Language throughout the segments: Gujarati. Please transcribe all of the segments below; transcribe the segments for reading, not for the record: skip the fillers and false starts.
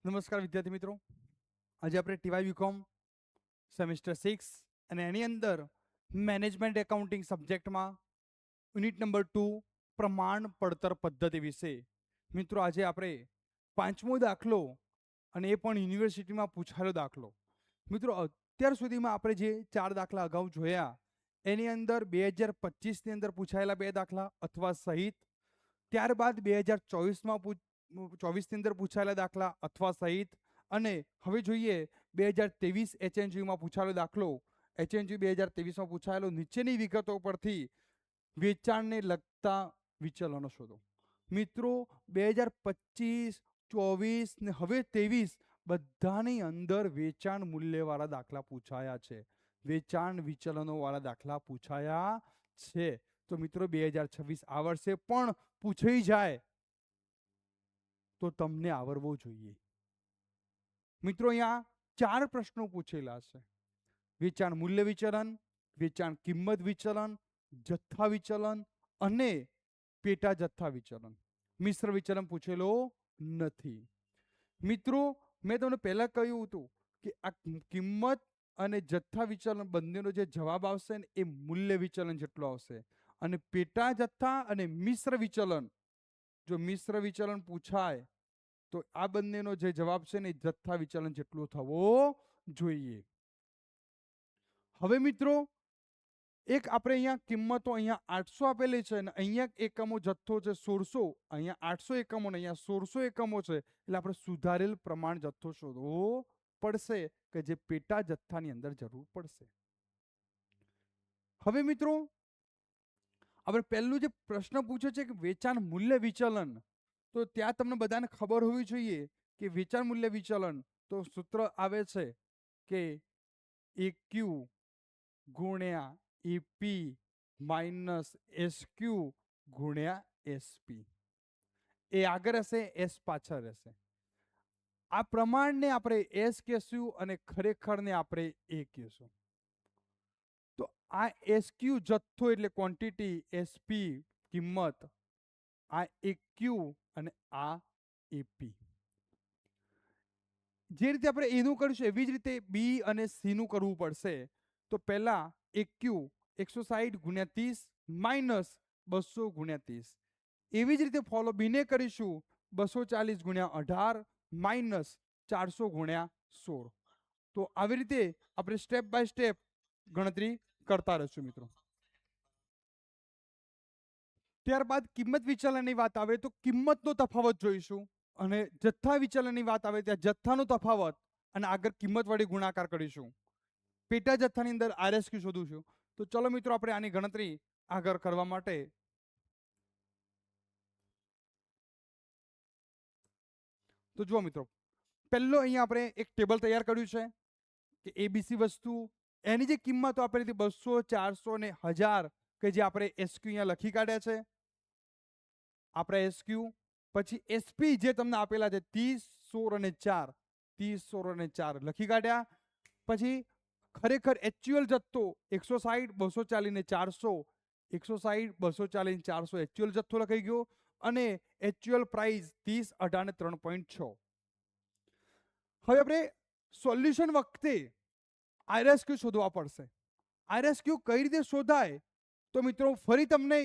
નમસ્કાર વિદ્યાર્થી મિત્રો, આજે આપણે ટીવાય બીકોમ સેમેસ્ટર 6 અને એની અંદર મેનેજમેન્ટ એકાઉન્ટિંગ સબ્જેક્ટમાં યુનિટ નંબર 2 પ્રમાણ પડતર પદ્ધતિ વિશે મિત્રો આજે આપણે પાંચમો દાખલો અને એ પણ યુનિવર્સિટીમાં પૂછાયેલો દાખલો. મિત્રો અત્યાર સુધીમાં આપણે જે 4 દાખલા અગાઉ જોયા એની અંદર 2025ની અંદર પૂછાયેલા 2 દાખલા અથવા સહિત, ત્યારબાદ 2024માં 24ની અંદર પૂછાયેલા દાખલા અથવા સહિત, અને હવે જોઈએ 2023 HNGમાં પૂછાયેલો દાખલો, HNG 2023માં પૂછાયેલો નીચેની વિગતો પરથી વેચાણને લગતા વિચલનો શોધો. મિત્રો 2025, 24 ને હવે 23 બધાની અંદર વેચાણ મૂલ્યવાળા દાખલા પૂછાયા છે, વેચાણ વિચલનો વાળા દાખલા પૂછાયા છે. તો મિત્રો 2026 આ વર્ષે પણ પૂછાઈ જાય તો તમને આવડવો જોઈએ. મિત્રો અહીંયા 4 પ્રશ્નો પૂછેલા છે: વેચાણ મૂલ્ય વિચલન, વેચાણ કિંમત વિચલન, જથ્થા વિચલન અને પેટા જથ્થા વિચલન. મિશ્ર વિચલન પૂછેલો નથી. મિત્રો મેં તમને પહેલા કહ્યું હતું કે આ કિંમત અને જથ્થા વિચલન બંનેનો જે જવાબ આવશે ને એ મૂલ્ય વિચલન જેટલો આવશે, અને પેટા જથ્થા અને મિશ્ર વિચલન, જો મિશ્ર વિચલન પૂછાય તો આ બંનેનો જે જવાબ છે ને જથ્થા વિચલન જેટલો થવો જોઈએ. હવે મિત્રો એક આપણે અહીંયા કિંમતો અહીંયા 800 આપેલી છે અને અહીંયા એકમો જથ્થો છે 1600, અહીંયા 800 એકમો ને અહીંયા 1600 એકમો છે, એટલે આપણે સુધારેલ પ્રમાણ જથ્થો શોધવો પડશે કે જે પેટા જથ્થાની અંદર જરૂર પડશે. હવે મિત્રો આપણે પહેલું જે પ્રશ્ન પૂછે છે કે વેચાણ મૂલ્ય વિચલન, તો ત્યાં તમને બધાને ખબર હોવી જોઈએ કે વેચાણ મૂલ્ય વિચલન તો સૂત્ર આવે છે કે EQ ગુણ્યા EP માઇનસ SQ ગુણ્યા SP. એ આગળ હશે, S પાછળ રહેશે. આ પ્રમાણને આપણે S કહેશું અને ખરેખરને આપણે A કહેશું. તો આ SQ જથ્થો એટલે ક્વોન્ટિટી, SP કિંમત, આ EQ અને આ AP. જે રીતે આપણે એનું કરીશું એવી જ રીતે બી અને સી નું કરવું પડશે. તો પહેલા EQ 160 ગુણ્યા 30 માઇનસ 200 ગુણ્યા 30. એવી જ રીતે ફોલો બીને કરીશું 240 ગુણ્યા 18 માઇનસ 400 ગુણ્યા 16. તો આવી રીતે આપણે સ્ટેપ બાય સ્ટેપ ગણતરી કરતા રહીશું મિત્રો. ત્યારબાદ કિંમત વિચલનની વાત આવે તો કિંમતનો તફાવત જોઈશું, અને જથ્થા વિચલનની વાત આવે ત્યાં જથ્થાનો તફાવત અને આગળ કિંમત વડે ગુણાકાર કરીશું. પેટા જથ્થાની અંદર RSQ શોધીશું. તો ચલો મિત્રો આપણે આની ગણતરી આગળ કરવા માટે તો જુઓ મિત્રો, પહેલો અહીંયા આપણે એક ટેબલ તૈયાર કર્યું છે કે ABC વસ્તુ એની જે કિંમતો આપેલી હતી 200, 400 ને 1000 કે જે આપણે SQ અહીંયા લખી કાઢ્યા છે, આપણે SQ. પછી SP જે તમને આપેલા છે 30, 16 અને 4, 30, 16 અને 4 લખી કાઢ્યા. પછી ખરેખર એક્ચ્યુઅલ જથ્થો 160, 240 ને 400, 160, 240 ને 400 એક્ચ્યુઅલ જથ્થો લખાઈ ગયો, અને એક્ચ્યુઅલ પ્રાઇસ 30, 18 ને 3.6. હવે આપણે સોલ્યુશન વખતે RSQ શોધવા પડશે. RSQ કઈ રીતે શોધાય તો મિત્રો ફરી તમને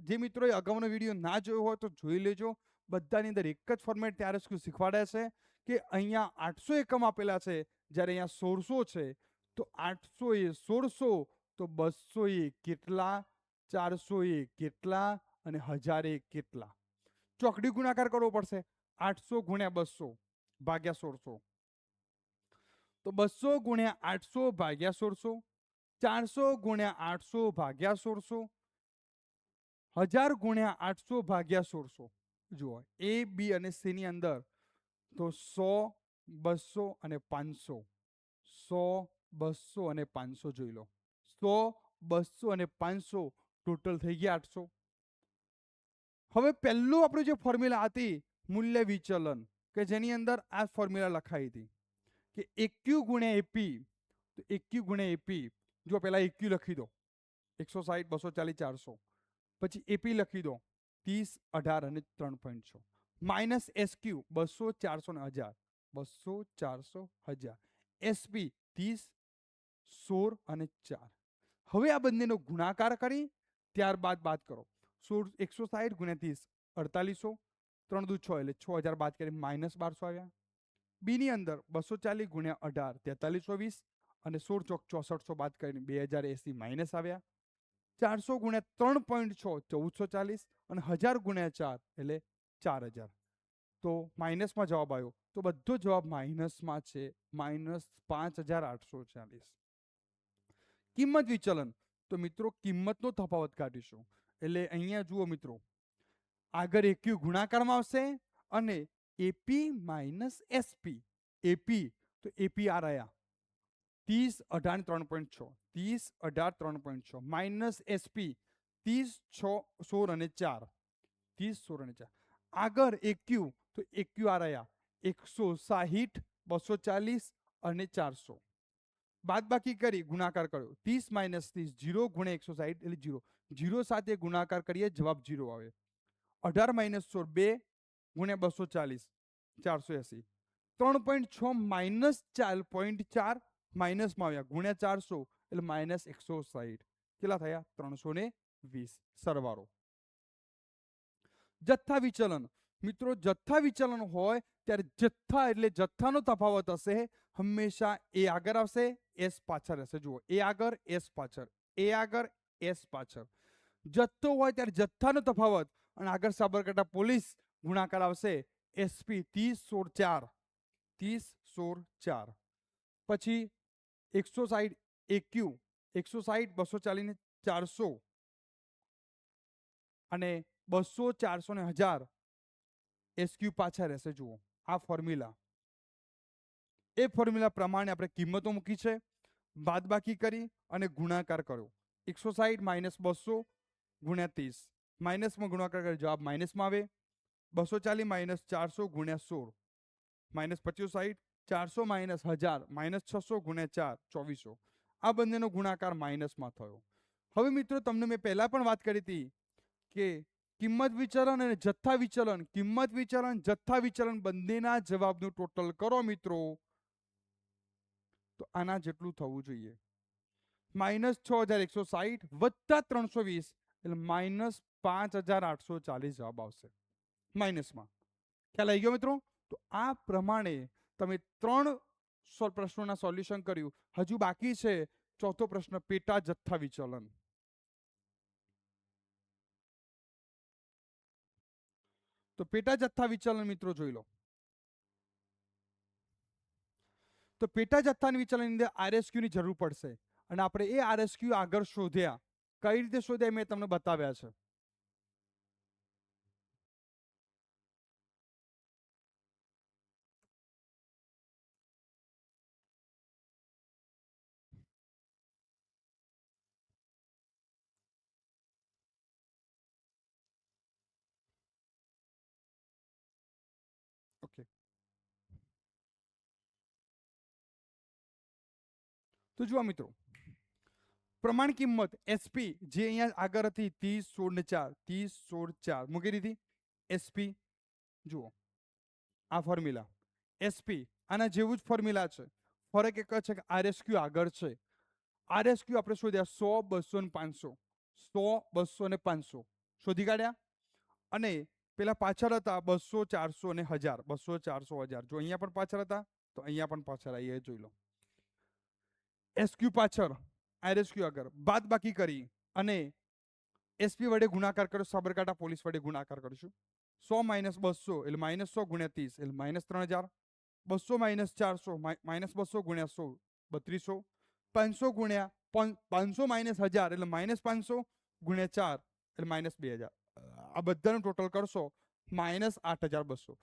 જે મિત્રોએ અગાઉનો વિડીયો ના જોયો હોય તો જોઈ લેજો. બધાની અંદર એક જ ફોર્મેટ RSQ શીખવાડે છે કે અહીંયા 800 એકમ આપેલા છે, જ્યારે અહીંયા 1600 છે. તો 800 એ 1600, તો 200 એ કેટલા, 400 એ કેટલા અને 1000 એ કેટલા. ચોકડી ગુણાકાર કરવો પડશે. 800 ગુણ્યા 200 ભાગ્યા 1600, તો 200 ગુણ્યા 800 ભાગ્યા 1600, 400 ગુણ્યા 800 ભાગ્યા 1600, 1000 ગુણ્યા 800 ભાગ્યા 1600. જુઓ A, B અને C ની અંદર તો 100, 200 અને 500, 100, 200 અને 500 જોઈ લો. 100, 200 અને 500 ટોટલ થઈ ગયા 800. હવે પહેલું આપણું જે ફોર્મ્યુલા હતી મૂલ્ય વિચલન, કે જેની અંદર આ ફોર્મ્યુલા લખાઈ હતી કે EQ ગુણ્યા AP. તો EQ ગુણ્યા AP, જો પહેલા EQ લખી દો 160, 240, 400, પછી AP લખી દો 30, 18 અને 3.6, માઇનસ SQ 200, 400 ને 1000, 200, 400, 1000. SP 30, 16 અને 4. હવે આ બંનેનો ગુણાકાર કરી ત્યારબાદ બાદ કરો. 160 ગુણ્યા 30 4800, 3 દુ 6 એટલે 6000 બાદ કરી -1200 આવ્યા. બી ની અંદર 240 ગુણ્યા 18 4320 અને 16 ચોક 6400 બાદ કરીને 2080 માઇનસ આવ્યા. 400 ગુણ્યા 3.6 1440 અને 1000 ગુણ્યા 4 એટલે 4000. તો માઇનસમાં જવાબ આવ્યો, તો બધો જવાબ માઇનસમાં છે, -5840. કિંમત વિચલન, તો મિત્રો કિંમતનો તફાવત કાઢીશું. એટલે અહીંયા જુઓ મિત્રો, આગળ એક્યુ ગુણાકારમાં આવશે અને એપી માઇનસ એસપી. એપી તો એપી આ રહ્યા 30, 18, 3.6, 30, 18, 3.6 માઇનસ એસપી 30, 16 અને 4, 30, 16 અને 4. આગળ એક્યુ તો એક્યુ આ રહ્યા 160, 240 અને 400. બાદ બાકી કરી ગુણાકાર કર્યો 30 માઇનસ 30 0 ગુણ્યા 160 એટલે 0. 0 સાથે ગુણાકાર કરીએ જવાબ 0 આવે. 18 માઇનસ 16 2 ગુણ્યા 240 480. 3.6 માઇનસ 4.4 માઇનસમાં આવ્યા ગુણ્યા 400 એટલે -160. કેટલા થયા? 320. સરવાળો. જથ્થા વિચલન, મિત્રો જથ્થા વિચલન હોય ત્યારે જથ્થા એટલે જથ્થાનો તફાવત હશે હંમેશા એ આગળ આવશે, એસ પાછળ રહેશે. જુઓ, એ આગળ, એસ પાછળ, એ આગળ, એસ પાછળ. જથ્થો હોય ત્યારે જથ્થાનો તફાવત અને આગળ સાબરકાંઠા પોલીસ ગુણાકાર આવશે SP 30, 16, 4, 30, 16, 4. પછી 160 એક્યુ 160, 240 ને 400 અને 200, 400 ને 1000 SQ પાછા રહેશે. જુઓ આ ફોર્મ્યુલા, એ ફોર્મ્યુલા પ્રમાણે આપણે કિંમતો મૂકી છે, બાદબાકી કરી અને ગુણાકાર કર્યો. 160 માઇનસ 200 ગુણ્યા 30 માઇનસમાં ગુણાકાર કરી જવાબ માઇનસમાં આવે. 240 માઇનસ 400 ગુણ્યા 16 -2560. 400 માઇનસ 1000 -600 ગુણ્યા 4 2400. આ બંનેનો ગુણાકાર માઇનસમાં થયો. હવે મિત્રો તમને મેં પહેલા પણ વાત કરી હતી કે કિંમત વિચલન અને જથ્થા વિચલન, કિંમત વિચલન, જથ્થા વિચલન બંનેના જવાબનું ટોટલ કરો મિત્રો તો આના જેટલું થવું જોઈએ. -6160 વત્તા 320 એટલે -5840 જવાબ આવશે માઇનસમાં. ખ્યાલ આવી ગયો મિત્રો? તો આ પ્રમાણે તમે 3 પ્રશ્નોના સોલ્યુશન કર્યું. હજુ બાકી છે ચોથો પ્રશ્ન, પેટા જથ્થા વિચલન. તો પેટા જથ્થા વિચલન મિત્રો જોઈ લો. તો પેટા જથ્થાની વિચલનની અંદર RSQ ની જરૂર પડશે અને આપણે એ RSQ આગળ શોધ્યા. કઈ રીતે શોધ્યા મેં તમને બતાવ્યા છે. ઓકે, તો જુઓ મિત્રો, પ્રમાણ કિંમત SP જે અહીંયા આગળ હતી 30, 16 ને 4, 30, 16, 4 મૂકી દીધી. SP જુઓ આ ફોર્મ્યુલા SP આના જેવું જ ફોર્મ્યુલા છે. ફરક એક છે કે RSQ આગળ છે. RSQ આપણે શોધ્યા 100, 200 ને 500. 100, 200 ને 500 શોધી કાઢ્યા. અને પેલા પાછળ હતા 200, 400 અને 1000. 200, 400, 1000. જો અહીંયા પણ પાછળ હતા તો અહીંયા પણ પાછળ આવીએ, જોઈ લો. SQ પાછળ, RSQ આગળ, બાદ બાકી કરી અને SP વડે ગુણાકાર કર્યો, સાબરકાંઠા પોલીસ વડે ગુણાકાર કરીશું. 100 માઇનસ 200 એટલે -100 ગુણ્યા 30 એટલે -3000. 200 માઇનસ 400 -200 ગુણ્યા 100 3200. 500 ગુણ્યા 500 માઇનસ 1000 એટલે -500 ગુણ્યા 4 એટલે -2000. આ બધાનું ટોટલ કરશો -8200.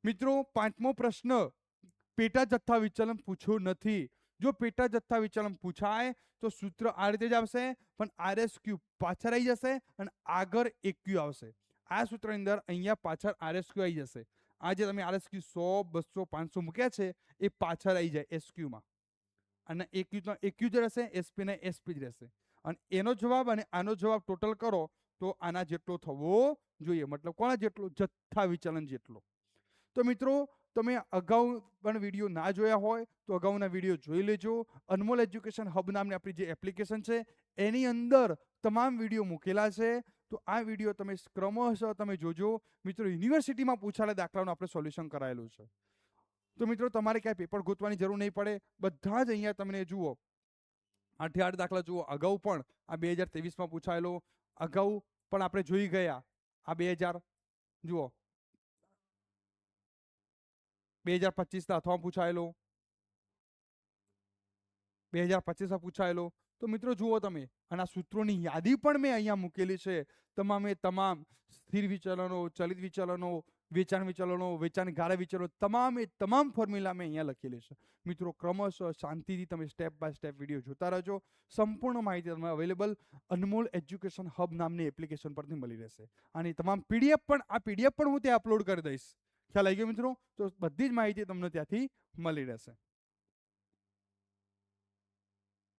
મિત્રો પાંચમો પ્રશ્ન પેટા જથ્થા વિચલન પૂછ્યું નથી. જો પેટા જથ્થા વિચલન પૂછાય તો સૂત્ર આ રીતે જ આવશે, પણ RSQ પાછળ આવી જશે અને આગળ EQ આવશે. આ સૂત્રની અંદર અહીંયા પાછળ RSQ આવી જશે. આ જે તમે RSQ 100, 200, 500 મૂક્યા છે એ પાછળ આવી જાય SQ માં, અને EQ જ રહેશે, SP ને SP જ રહેશે. અને એનો જવાબ અને આનો જવાબ ટોટલ કરો તો આના જેટલો થવો જોઈએ. મતલબ કોના જેટલો? જથ્થા વિચલન જેટલો. તો મિત્રો તમે અગાઉ પણ વિડીયો ના જોયા હોય તો અગાઉના વિડીયો જોઈ લેજો. અનમોલ એજ્યુકેશન હબ નામની આપણી જે એપ્લિકેશન છે એની અંદર તમામ વિડીયો મૂકેલા છે. તો આ વિડીયો તમે ક્રમશઃ તમે જોજો. મિત્રો, યુનિવર્સિટીમાં પૂછાયેલા દાખલાનું આપણે સોલ્યુશન કરાયેલું છે. તો મિત્રો, તમારે ક્યાંય પેપર ગોતવાની જરૂર નહીં પડે. બધા જ અહીંયા તમને જુઓ 8 દાખલા જુઓ. અગાઉ પણ આ 2023માં પૂછાયેલો, અગાઉ પણ આપણે જોઈ ગયા આ 2000 જુઓ 2025ના અથવા પૂછાયેલો, 2025માં પૂછાયેલો. તો મિત્રો જુઓ તમે, અને આ સૂત્રોની યાદી પણ મેં અહીંયા મૂકેલી છે. તમામે તમામ સ્થિર વિચલનો, ચલિત વિચલનો, વેચાણ વિચલનો, વેચાણ ગાળા વિચલનો, તમામે તમામ ફોર્મ્યુલા મેં અહીંયા લખેલી છે. મિત્રો, ક્રમશઃ શાંતિથી તમે સ્ટેપ બાય સ્ટેપ વિડીયો જોતા રહેજો. સંપૂર્ણ માહિતી તમને અવેલેબલ અનમોલ એજ્યુકેશન હબ નામની એપ્લિકેશન પરથી મળી રહેશે. અને તમામ પીડીએફ પણ હું ત્યાં અપલોડ કરી દઈશ. ખ્યાલ આવી ગયો મિત્રો? તો બધી જ માહિતી તમને ત્યાંથી મળી રહેશે.